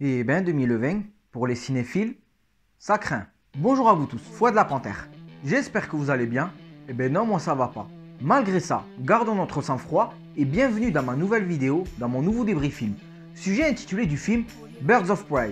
Et ben 2020, pour les cinéphiles, ça craint. Bonjour à vous tous, Foi de la Panthère. J'espère que vous allez bien. Et ben non, moi ça va pas. Malgré ça, gardons notre sang-froid et bienvenue dans ma nouvelle vidéo, dans mon nouveau débrief-film. Sujet intitulé du film Birds of Prey,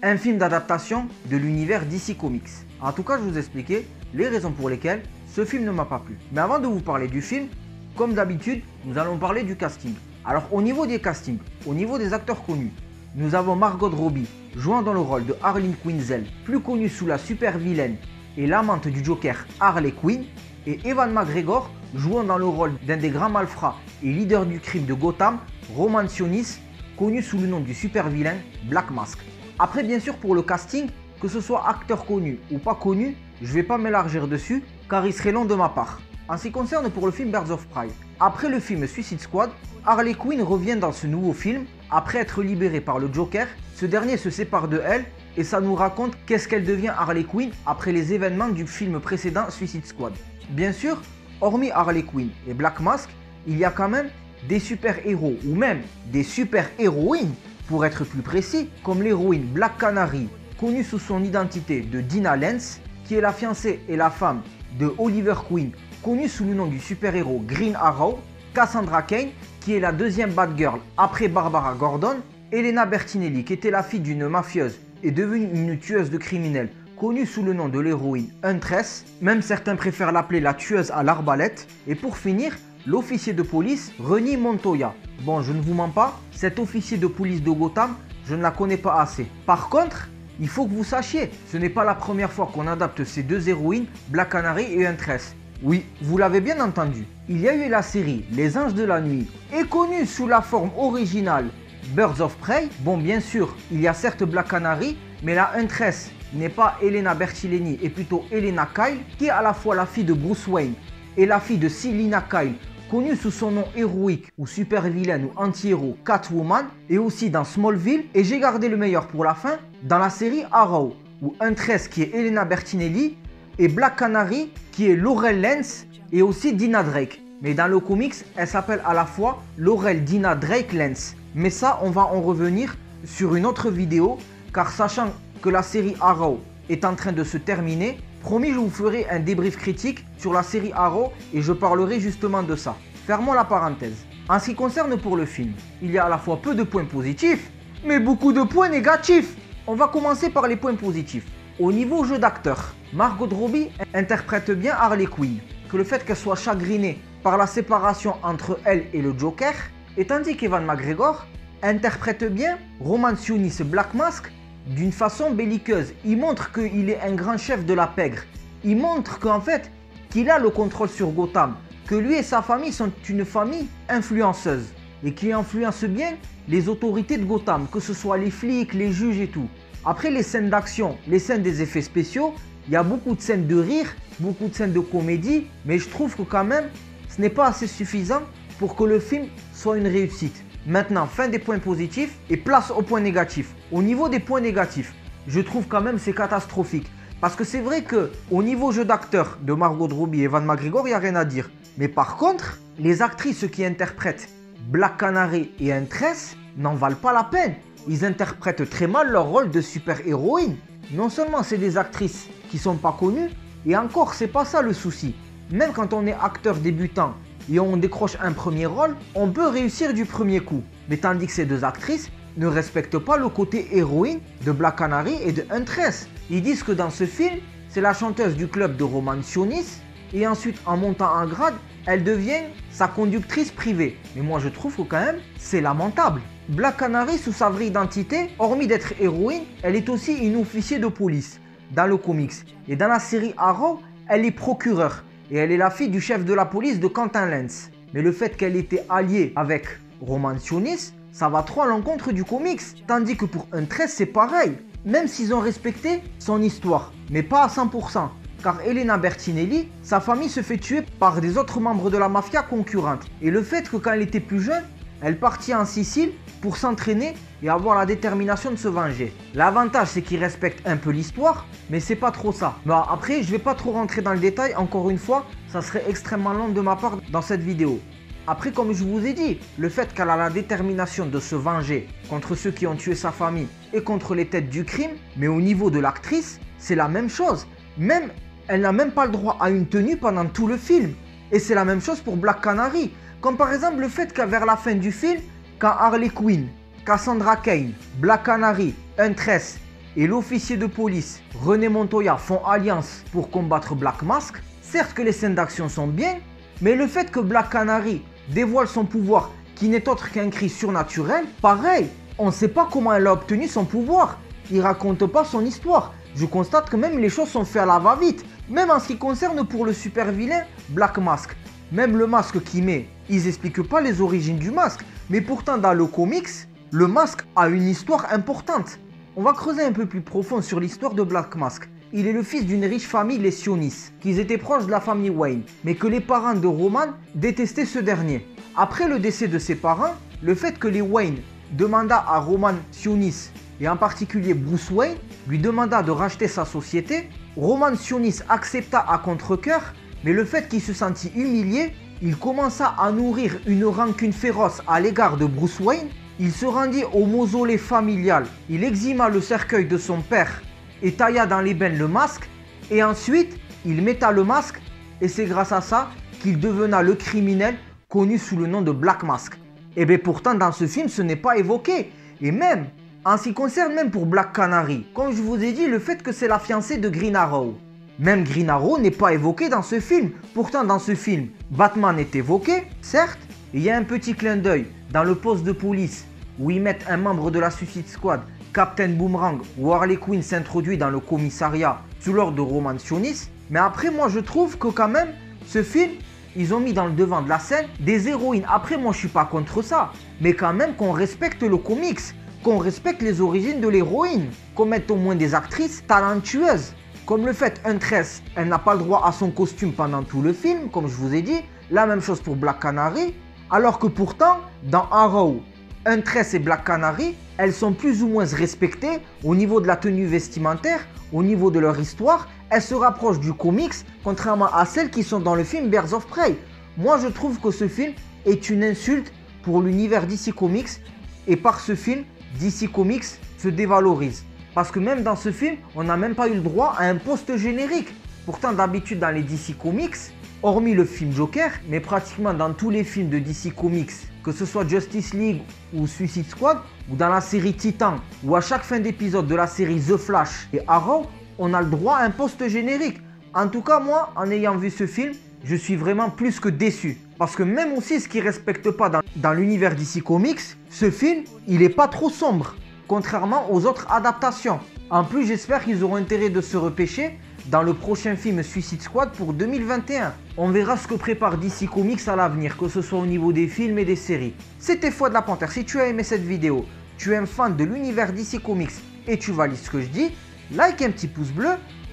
un film d'adaptation de l'univers DC Comics. En tout cas, je vous expliquer les raisons pour lesquelles ce film ne m'a pas plu. Mais avant de vous parler du film, comme d'habitude, nous allons parler du casting. Alors au niveau des castings, au niveau des acteurs connus, nous avons Margot Robbie jouant dans le rôle de Harley Quinzel, plus connue sous la super vilaine et l'amante du Joker Harley Quinn, et Ewan McGregor jouant dans le rôle d'un des grands malfrats et leader du crime de Gotham, Roman Sionis, connu sous le nom du super vilain Black Mask. Après bien sûr pour le casting, que ce soit acteur connu ou pas connu, je vais pas m'élargir dessus car il serait long de ma part. En ce qui concerne pour le film Birds of Prey, après le film Suicide Squad, Harley Quinn revient dans ce nouveau film. Après être libérée par le Joker, ce dernier se sépare de elle et ça nous raconte qu'est-ce qu'elle devient Harley Quinn après les événements du film précédent Suicide Squad. Bien sûr, hormis Harley Quinn et Black Mask, il y a quand même des super-héros ou même des super-héroïnes pour être plus précis, comme l'héroïne Black Canary, connue sous son identité de Dinah Lance, qui est la fiancée et la femme de Oliver Queen, connue sous le nom du super-héros Green Arrow, Cassandra Cain, qui est la deuxième Batgirl après Barbara Gordon, Elena Bertinelli, qui était la fille d'une mafieuse et devenue une tueuse de criminels, connue sous le nom de l'héroïne Huntress, même certains préfèrent l'appeler la tueuse à l'arbalète, et pour finir, l'officier de police Renée Montoya. Bon, je ne vous mens pas, cet officier de police de Gotham, je ne la connais pas assez. Par contre, il faut que vous sachiez, ce n'est pas la première fois qu'on adapte ces deux héroïnes, Black Canary et Huntress. Oui, vous l'avez bien entendu, il y a eu la série Les Anges de la Nuit, et connue sous la forme originale Birds of Prey. Bon, bien sûr, il y a certes Black Canary, mais la Huntress n'est pas Elena Bertilini et plutôt Elena Kyle, qui est à la fois la fille de Bruce Wayne et la fille de Selina Kyle, connue sous son nom héroïque ou super vilaine ou anti-héros Catwoman, et aussi dans Smallville. Et j'ai gardé le meilleur pour la fin, dans la série Arrow, où Huntress qui est Elena Bertinelli et Black Canary qui est Laurel Lance et aussi Dina Drake. Mais dans le comics, elle s'appelle à la fois Laurel Dina Drake Lance. Mais ça, on va en revenir sur une autre vidéo, car sachant que la série Arrow est en train de se terminer, promis, je vous ferai un débrief critique sur la série Arrow et je parlerai justement de ça. Fermons la parenthèse. En ce qui concerne pour le film, il y a à la fois peu de points positifs, mais beaucoup de points négatifs. On va commencer par les points positifs. Au niveau jeu d'acteur, Margot Robbie interprète bien Harley Quinn, que le fait qu'elle soit chagrinée par la séparation entre elle et le Joker, et tandis qu'Ewan McGregor interprète bien Roman Sionis Black Mask d'une façon belliqueuse. Il montre qu'il est un grand chef de la pègre. Il montre qu'en fait, qu'il a le contrôle sur Gotham, que lui et sa famille sont une famille influenceuse et qui influence bien les autorités de Gotham, que ce soit les flics, les juges et tout. Après les scènes d'action, les scènes des effets spéciaux, il y a beaucoup de scènes de rire, beaucoup de scènes de comédie, mais je trouve que quand même, ce n'est pas assez suffisant pour que le film soit une réussite. Maintenant, fin des points positifs et place aux points négatifs. Au niveau des points négatifs, je trouve quand même c'est catastrophique. Parce que c'est vrai que au niveau jeu d'acteur de Margot Robbie et Ewan McGregor, il n'y a rien à dire. Mais par contre, les actrices qui interprètent Black Canary et Huntress n'en valent pas la peine. Ils interprètent très mal leur rôle de super-héroïne. Non seulement c'est des actrices qui sont pas connues, et encore c'est pas ça le souci. Même quand on est acteur débutant et on décroche un premier rôle, on peut réussir du premier coup. Mais tandis que ces deux actrices ne respectent pas le côté héroïne de Black Canary et de Huntress. Ils disent que dans ce film, c'est la chanteuse du club de Roman Sionis, et ensuite en montant en grade, elle devient sa conductrice privée. Mais moi je trouve que quand même, c'est lamentable. Black Canary, sous sa vraie identité, hormis d'être héroïne, elle est aussi une officier de police dans le comics. Et dans la série Arrow, elle est procureure. Et elle est la fille du chef de la police de Quentin Lance. Mais le fait qu'elle était alliée avec Roman Sionis, ça va trop à l'encontre du comics. Tandis que pour Huntress, c'est pareil. Même s'ils ont respecté son histoire, mais pas à 100%. Car Elena Bertinelli, sa famille se fait tuer par des autres membres de la mafia concurrente. Et le fait que quand elle était plus jeune, elle partit en Sicile pour s'entraîner et avoir la détermination de se venger. L'avantage, c'est qu'ils respectent un peu l'histoire, mais c'est pas trop ça. Bah, après, je vais pas trop rentrer dans le détail, encore une fois, ça serait extrêmement long de ma part dans cette vidéo. Après, comme je vous ai dit, le fait qu'elle a la détermination de se venger contre ceux qui ont tué sa famille et contre les têtes du crime, mais au niveau de l'actrice, c'est la même chose. Même, elle n'a même pas le droit à une tenue pendant tout le film. Et c'est la même chose pour Black Canary. Comme par exemple le fait qu'à vers la fin du film, quand Harley Quinn, Cassandra Cain, Black Canary, Huntress et l'officier de police René Montoya font alliance pour combattre Black Mask, certes que les scènes d'action sont bien, mais le fait que Black Canary dévoile son pouvoir qui n'est autre qu'un cri surnaturel, pareil, on ne sait pas comment elle a obtenu son pouvoir. Il raconte pas son histoire. Je constate que même les choses sont faites à la va-vite. Même en ce qui concerne pour le super vilain Black Mask. Même le masque qu'il met, ils expliquent pas les origines du masque. Mais pourtant dans le comics, le masque a une histoire importante. On va creuser un peu plus profond sur l'histoire de Black Mask. Il est le fils d'une riche famille, les Sionis, qui étaient proches de la famille Wayne, mais que les parents de Roman détestaient ce dernier. Après le décès de ses parents, le fait que les Wayne demanda à Roman Sionis, et en particulier Bruce Wayne, lui demanda de racheter sa société, Roman Sionis accepta à contre-cœur, mais le fait qu'il se sentit humilié, il commença à nourrir une rancune féroce à l'égard de Bruce Wayne. Il se rendit au mausolée familial, il exhuma le cercueil de son père et tailla dans l'ébène le masque, et ensuite il metta le masque, et c'est grâce à ça qu'il devena le criminel connu sous le nom de Black Mask. Et bien pourtant dans ce film ce n'est pas évoqué, et même en ce qui concerne même pour Black Canary, comme je vous ai dit, le fait que c'est la fiancée de Green Arrow. Même Green Arrow n'est pas évoqué dans ce film. Pourtant dans ce film, Batman est évoqué, certes, et il y a un petit clin d'œil dans le poste de police où ils mettent un membre de la Suicide Squad, Captain Boomerang, où Harley Quinn s'introduit dans le commissariat sous l'ordre de Roman Sionis. Mais après moi je trouve que quand même, ce film, ils ont mis dans le devant de la scène des héroïnes. Après moi je suis pas contre ça, mais quand même qu'on respecte le comics, qu'on respecte les origines de l'héroïne, qu'on mette au moins des actrices talentueuses. Comme le fait Huntress, elle n'a pas le droit à son costume pendant tout le film, comme je vous ai dit. La même chose pour Black Canary. Alors que pourtant, dans Arrow, Huntress et Black Canary, elles sont plus ou moins respectées au niveau de la tenue vestimentaire, au niveau de leur histoire. Elles se rapprochent du comics, contrairement à celles qui sont dans le film Birds of Prey. Moi, je trouve que ce film est une insulte pour l'univers DC Comics. Et par ce film, DC Comics se dévalorise. Parce que même dans ce film, on n'a même pas eu le droit à un post-générique. Pourtant, d'habitude, dans les DC Comics, hormis le film Joker, mais pratiquement dans tous les films de DC Comics, que ce soit Justice League ou Suicide Squad, ou dans la série Titan, ou à chaque fin d'épisode de la série The Flash et Arrow, on a le droit à un post-générique. En tout cas, moi, en ayant vu ce film, je suis vraiment plus que déçu. Parce que même aussi ce qui ne respecte pas dans l'univers DC Comics, ce film, il n'est pas trop sombre, contrairement aux autres adaptations. En plus, j'espère qu'ils auront intérêt de se repêcher dans le prochain film Suicide Squad pour 2021. On verra ce que prépare DC Comics à l'avenir, que ce soit au niveau des films et des séries. C'était Foi de la Panthère. Si tu as aimé cette vidéo, tu es un fan de l'univers DC Comics et tu valides ce que je dis, like un petit pouce bleu,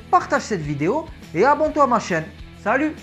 partage cette vidéo et abonne-toi à ma chaîne. Salut!